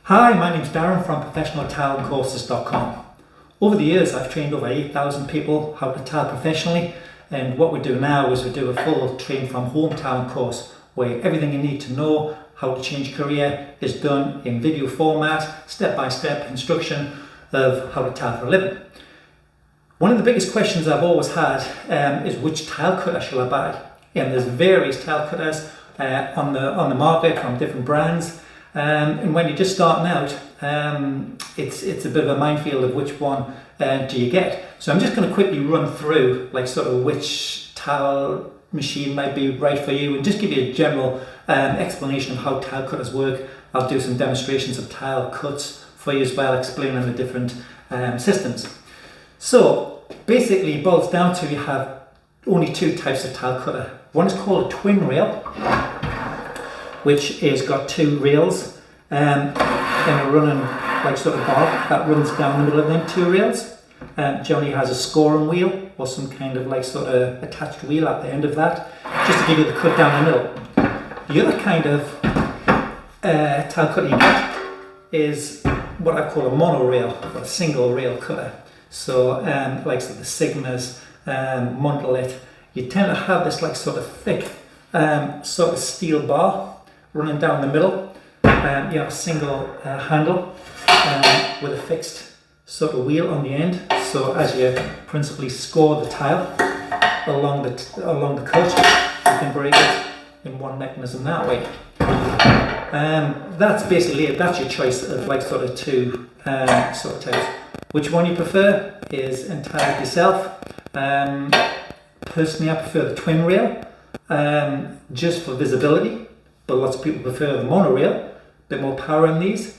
Hi, my name's Darren from professionaltilecourses.com. Over the years, I've trained over 8,000 people how to tile professionally, and what we do now is we do a full train from home tiling course where everything you need to know how to change career is done in video format, step-by-step instruction of how to tile for a living. One of the biggest questions I've always had is which tile cutter shall I buy? And there's various tile cutters on the market from different brands. And when you're just starting out, it's a bit of a minefield of which one do you get. So I'm just going to quickly run through sort of which tile machine might be right for you and just give you a general explanation of how tile cutters work. I'll do some demonstrations of tile cuts for you as well, explaining the different systems. So basically it boils down to you have only two types of tile cutter. One is called a twin rail, which is got two rails and a running sort of bar that runs down the middle of them two rails. Generally has a scoring wheel or some kind of sort of attached wheel at the end of that, just to give you the cut down the middle. The other kind of tile cutter you get is what I call a monorail or a single rail cutter. So the Sigmas, Monolith, you tend to have this sort of thick sort of steel bar running down the middle. You have a single handle with a fixed sort of wheel on the end. So as you principally score the tile along the cut, you can break it in one mechanism that way. That's basically it. That's your choice of sort of two sort of types. Which one you prefer is entirely yourself. Personally, I prefer the twin rail just for visibility, but lots of people prefer the monorail, a bit more power in these.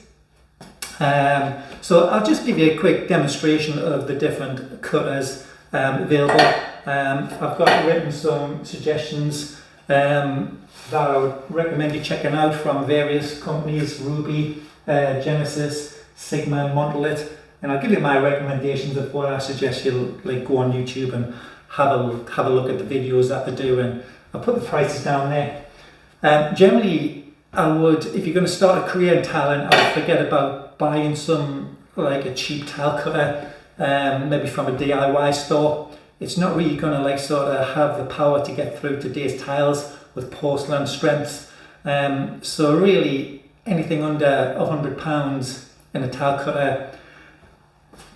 So I'll just give you a quick demonstration of the different cutters available. I've got written some suggestions that I would recommend you checking out from various companies: Ruby, Genesis, Sigma, Monolith. And I'll give you my recommendations of what I suggest you go on YouTube and have a look at the videos that they do, and I'll put the prices down there. Generally, I would, if you're going to start a career in tiling, I would forget about buying some a cheap tile cutter, maybe from a DIY store. It's not really going to sort of have the power to get through today's tiles with porcelain strengths. So really, anything under £100 in a tile cutter,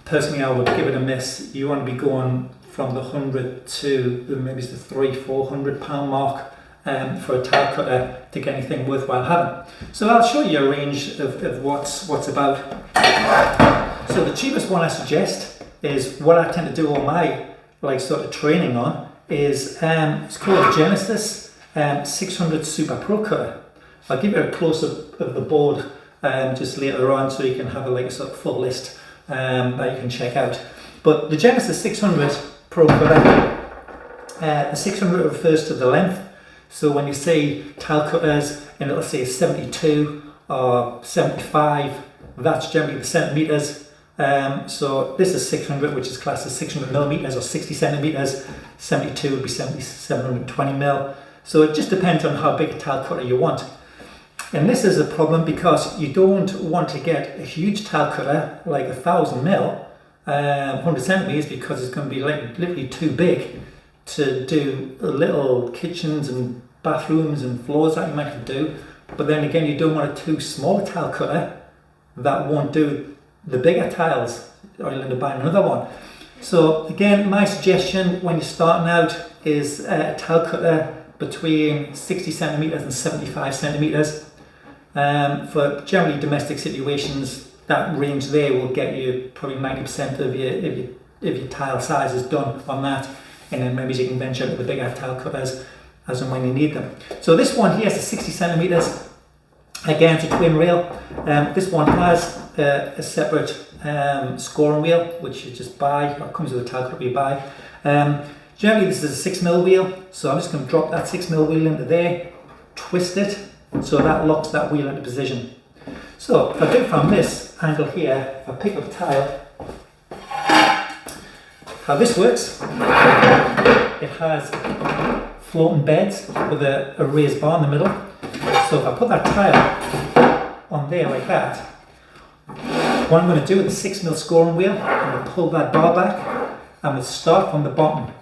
personally, I would give it a miss. You want to be going from the 100 to maybe the £300-400 mark for a tile cutter to get anything worthwhile having. So I'll show you a range of what's about. So the cheapest one I suggest is what I tend to do all my sort of training on is it's called a Genesis 600 Super Pro Cutter. I'll give you a close-up of the board just later on so you can have a sort of full list that you can check out. But the Genesis 600 Pro Cutter, the 600 refers to the length. So when you see tile cutters and it'll say 72 or 75, that's generally the centimeters. So this is 600, which is classed as 600 millimeters or 60 centimeters. 72 would be 720 mil. So it just depends on how big a tile cutter you want. And this is a problem because you don't want to get a huge tile cutter 1,000 mil, 100 centimeters, because it's going to be literally too big to do little kitchens and bathrooms and floors that you might have to do. But then again, you don't want a too small tile cutter that won't do the bigger tiles, or you'll end up buying another one. So again, my suggestion when you're starting out is a tile cutter between 60 centimeters and 75 centimeters. For generally domestic situations, that range there will get you probably 90% of your tile sizes done on that, and then maybe you can venture into the bigger tile cutters as and when you need them. So this one here is a 60 centimeters. Again, it's a twin rail. This one has a separate scoring wheel, which you just buy, or comes with a tile cutter you buy. Generally, this is a 6mm wheel, so I'm just going to drop that 6mm wheel into there, twist it, so that locks that wheel into position. So if I do it from this angle here, if I pick up tile, how this works, it has floating beds with a raised bar in the middle. So if I put that tile on there like that, what I'm going to do with the 6mm scoring wheel, I'm going to pull that bar back and we'll start from the bottom.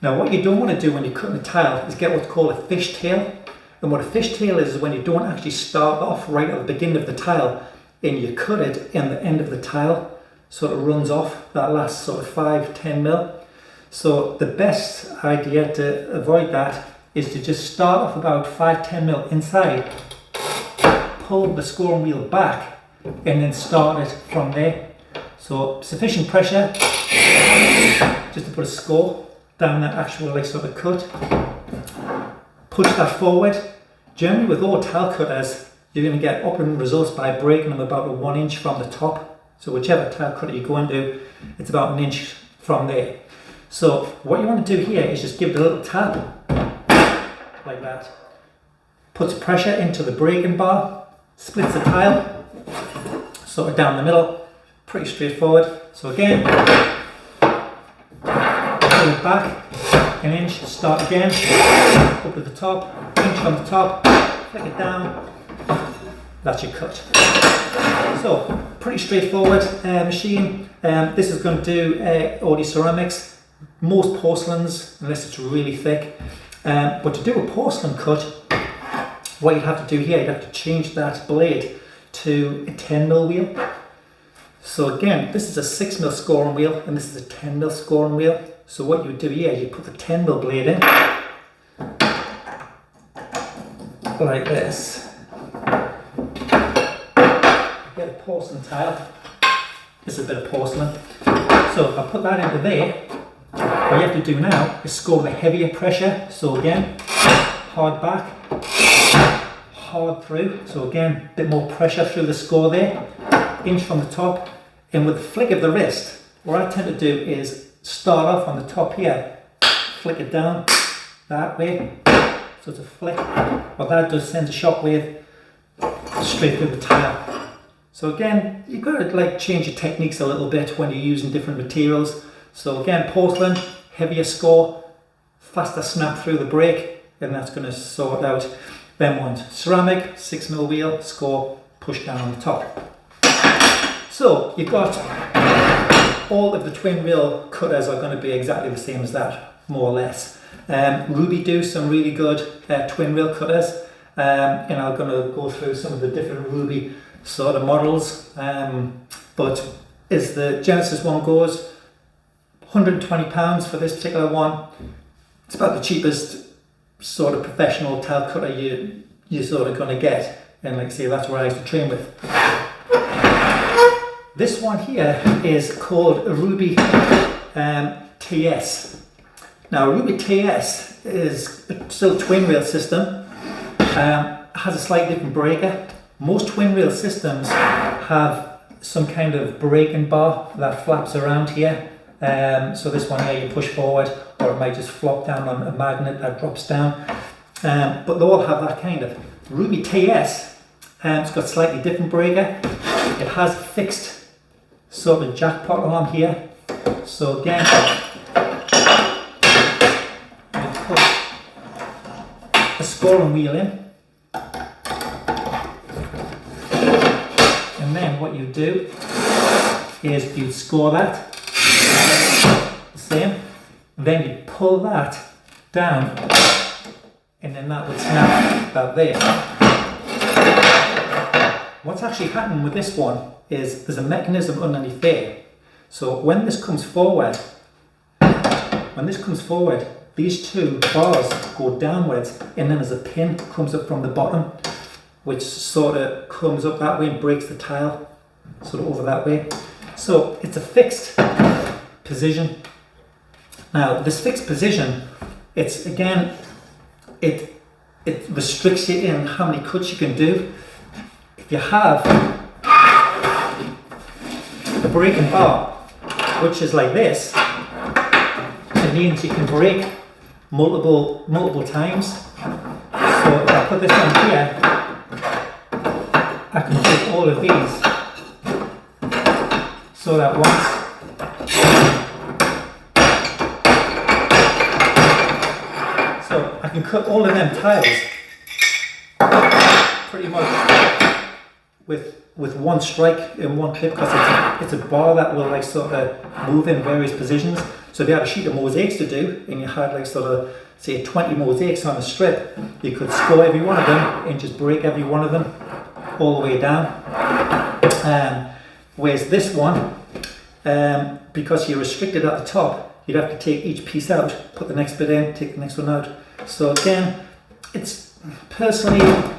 Now what you don't want to do when you're cutting a tile is get what's called a fishtail. And what a fishtail is when you don't actually start off right at the beginning of the tile and you cut it in the end of the tile, so it runs off that last sort of 5-10 mil. So the best idea to avoid that is to just start off about 5-10 mil inside, pull the scoring wheel back and then start it from there. So sufficient pressure just to put a score down that actual like sort of cut. Push that forward. Generally with all tile cutters, you're going to get up in results by breaking them about 1 inch from the top. So whichever tile cutter you go into, it's about 1 inch from there. So what you want to do here is just give it a little tap, like that. Puts pressure into the breaking bar, splits the tile, sort of down the middle, pretty straightforward. So again, pull it back 1 inch, start again, up to the top, inch from the top, flick it down, that's your cut. So pretty straightforward machine. This is going to do all your ceramics, most porcelains, unless it's really thick. But to do a porcelain cut, what you'd have to do here, you'd have to change that blade to a 10mm wheel. So again, this is a 6mm scoring wheel and this is a 10mm scoring wheel. So what you would do here, you put the 10mm blade in, like this. Get a porcelain tile. This is a bit of porcelain. So if I put that into there, what you have to do now is score the heavier pressure. So again, hard back, hard through. So again, a bit more pressure through the score there, inch from the top. And with the flick of the wrist, what I tend to do is start off on the top here, flick it down that way. So it's a flick. What that does sends a shockwave straight through the tile. So again, you've got to like change your techniques a little bit when you're using different materials. So again, porcelain, heavier score, faster snap through the break, and that's going to sort out them ones. Ceramic, 6mm wheel, score, push down on the top. So you've got all of the twin wheel cutters are going to be exactly the same as that, more or less. Ruby do some really good twin wheel cutters, and I'm going to go through some of the different Ruby sort of models. But as the Genesis one goes, £120 for this particular one. It's about the cheapest sort of professional tile cutter you're sort of going to get, and like I say, that's what I used to train with. This one here is called a Ruby TS. Now Ruby TS is still a twin rail system, has a slightly different breaker. Most twin rail systems have some kind of breaking bar that flaps around here. So this one here you push forward, or it might just flop down on a magnet that drops down. But they all have that kind of. Ruby TS, it's got slightly different breaker. It has a fixed sort of jackpot arm here. So again, you put a scoring wheel in, and then what you do is you score that, the same, then you pull that down, and then that would snap that there. What's actually happening with this one is there's a mechanism underneath there. So when this comes forward, these two bars go downwards, and then there's a pin comes up from the bottom, which sort of comes up that way and breaks the tile sort of over that way. So it's a fixed position. Now this fixed position, it's again, it restricts you in how many cuts you can do. If you have a breaking bar, which is like this, it means you can break multiple times. So if I put this on here, I can take all of these so that once I can cut all of them tiles pretty much with one strike in one clip, because it's a bar that will like sort of move in various positions. So if you had a sheet of mosaics to do and you had like sort of say 20 mosaics on a strip, you could score every one of them and just break every one of them all the way down. Whereas this one, because you're restricted at the top, you'd have to take each piece out, put the next bit in, take the next one out. So again, it's personally,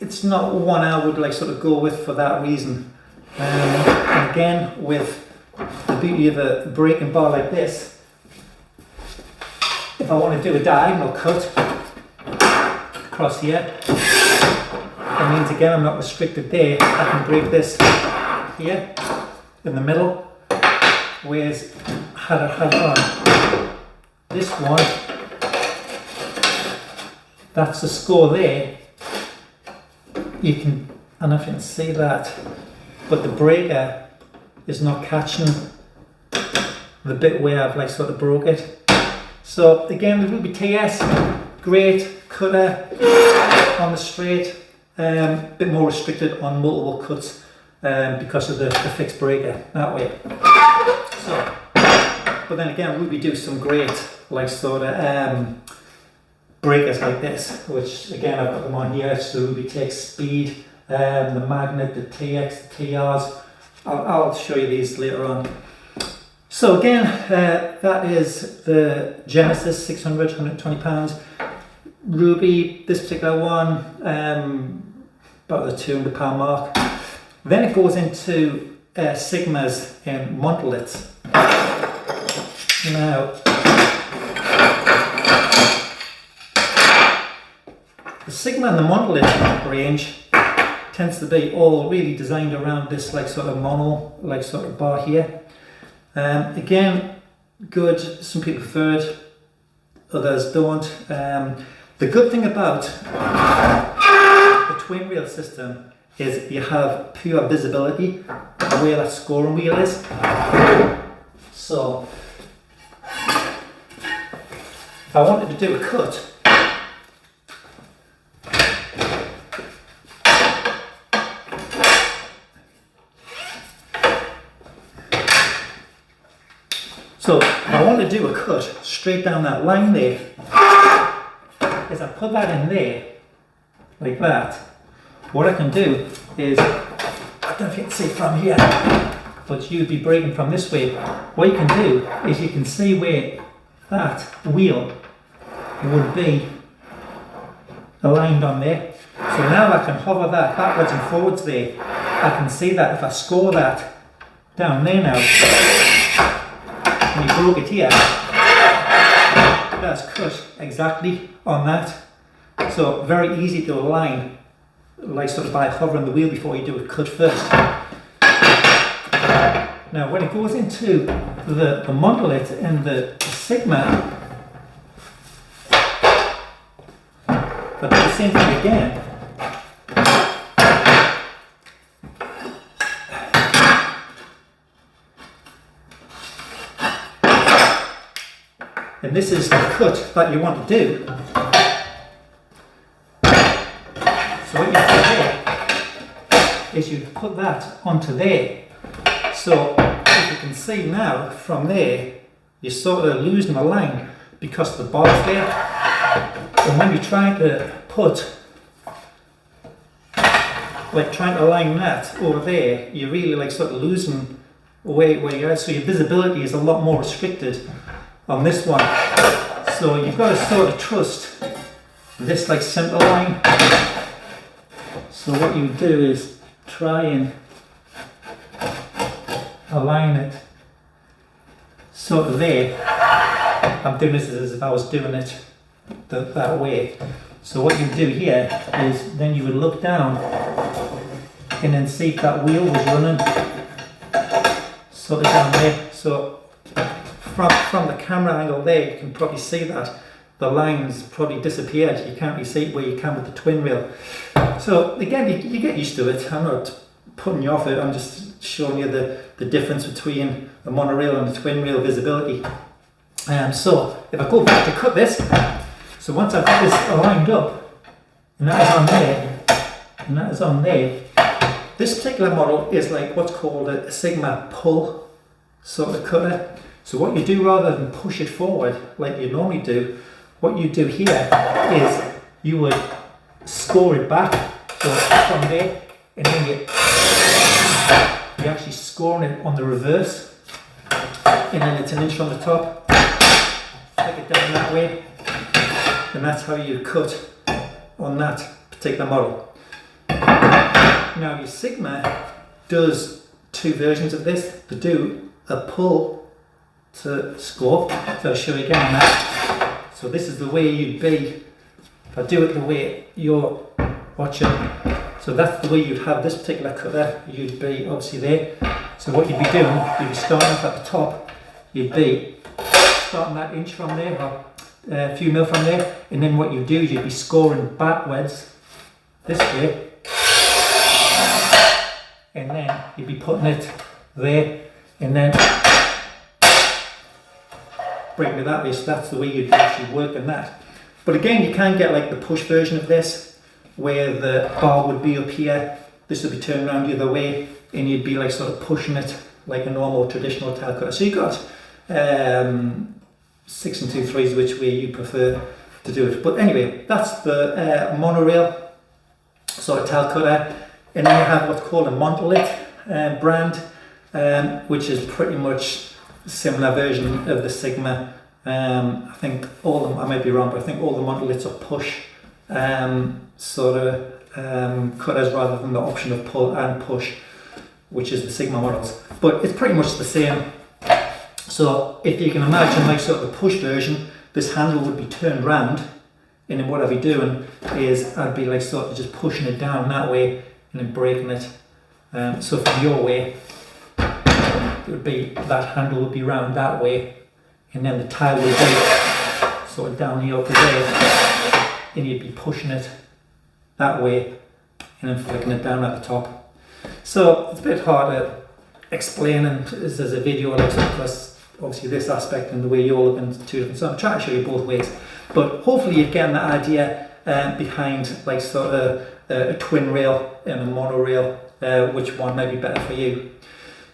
it's not one I would like sort of go with for that reason. And again, with the beauty of a breaking bar like this, if I want to do a diagonal cut across here, that means again I'm not restricted there. I can break this here in the middle. Whereas had I had on this one, that's the score there. You can, I don't know if you can see that, but the breaker is not catching the bit where I've like sort of broke it. So again, the Ruby TS, great cutter on the straight, bit more restricted on multiple cuts because of the fixed breaker that way. So, but then again, Ruby do some great like sort of breakers like this, which again I've got them on here. So Ruby takes Speed, the Magnet, the TX, the TRs. I'll show you these later on. So again, that is the Genesis 600, 120 pounds. Ruby, this particular one, about the 200 pound mark. Then it goes into Sigmas and Monoliths. Now, the Sigma and the Monolith range tends to be all really designed around this like sort of mono, like sort of bar here. Again, good, some people prefer it, others don't. The good thing about the twin wheel system is you have pure visibility where that scoring wheel is. So, if I wanted to do a cut, so if I want to do a cut straight down that line there, is I put that in there, like that. What I can do is, I don't know if you can see from here, but you'd be breaking from this way. What you can do is you can see where that wheel would be aligned on there. So now I can hover that backwards and forwards there. I can see that if I score that down there now, and you broke it here, that's cut exactly on that. So very easy to align, like sort of by hovering the wheel before you do a cut first. Now when it goes into the Monolith and the Sigma, but the same thing again. And this is the cut that you want to do. So what you do there is you put that onto there. So if you can see now from there, you're sort of losing a line because the bar's there. And when you're trying to put, like trying to align that over there, you're really like sort of losing where you are. So your visibility is a lot more restricted on this one. So you've got to sort of trust this like center line. So what you do is try and align it sort of there. I'm doing this as if I was doing it that way. So what you do here is then you would look down and then see if that wheel was running sort of down there. So from the camera angle there, you can probably see that the lines probably disappeared. You can't really see it where you can with the twin wheel. So again, you get used to it. I'm not putting you off it. I'm just showing you the difference between the monorail and the twin wheel visibility. So if I go back to cut this, so once I've got this aligned up, and that is on there, and that is on there, this particular model is like what's called a Sigma pull sort of cutter. So what you do, rather than push it forward like you normally do, what you do here is you would score it back, so from there, and then you're actually scoring it on the reverse, and then it's an inch from the top, take it down that way, and that's how you cut on that particular model. Now your Sigma does two versions of this. They do a pull to score, so I'll show you again on that. So this is the way you'd be, if I do it the way you're watching, so that's the way you'd have this particular cutter. You'd be obviously there, so what you'd be doing, you'd be starting off at the top, you'd be starting that inch from there, or a few mil from there, and then what you do is you'd be scoring backwards this way, and then you'd be putting it there, and then breaking it that way. So that's the way you'd actually work on that. But again, you can get like the push version of this, where the bar would be up here, this would be turned around the other way, and you'd be like sort of pushing it like a normal traditional tile cutter. So you got 6 and 2/3, which way you prefer to do it. But anyway, that's the monorail sort of tile cutter. And then you have what's called a Monolith brand, which is pretty much a similar version of the Sigma. I think all of them, I might be wrong, but I think all the Monoliths are push sort of cutters rather than the option of pull and push, which is the Sigma models. But it's pretty much the same. So if you can imagine like sort of the push version, this handle would be turned round, and then what I'd be doing is I'd be like sort of just pushing it down that way and then breaking it. So from your way, it would be that handle would be round that way, and then the tile would be sort of down here up there, and you'd be pushing it that way and then flicking it down at the top. So it's a bit hard to explain, and as a video like plus obviously this aspect and the way you're looking at two different. So I'm trying to show you both ways, but hopefully you're getting the idea behind like sort of a twin rail and a monorail, which one may be better for you.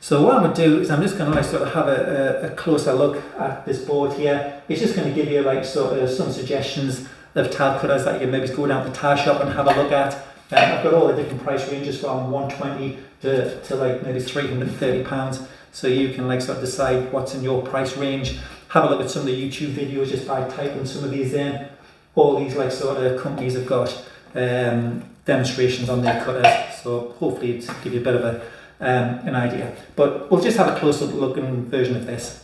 So what I'm going to do is I'm just going to like sort of have a closer look at this board here. It's just going to give you like sort of some suggestions of tile cutters that you can maybe go down to the tile shop and have a look at. I've got all the different price ranges from 120 to like maybe £330, so you can like sort of decide what's in your price range. Have a look at some of the YouTube videos just by typing some of these in. All these like sort of companies have got demonstrations on their cutters, so hopefully it's give you a bit of an idea. But we'll just have a closer looking version of this.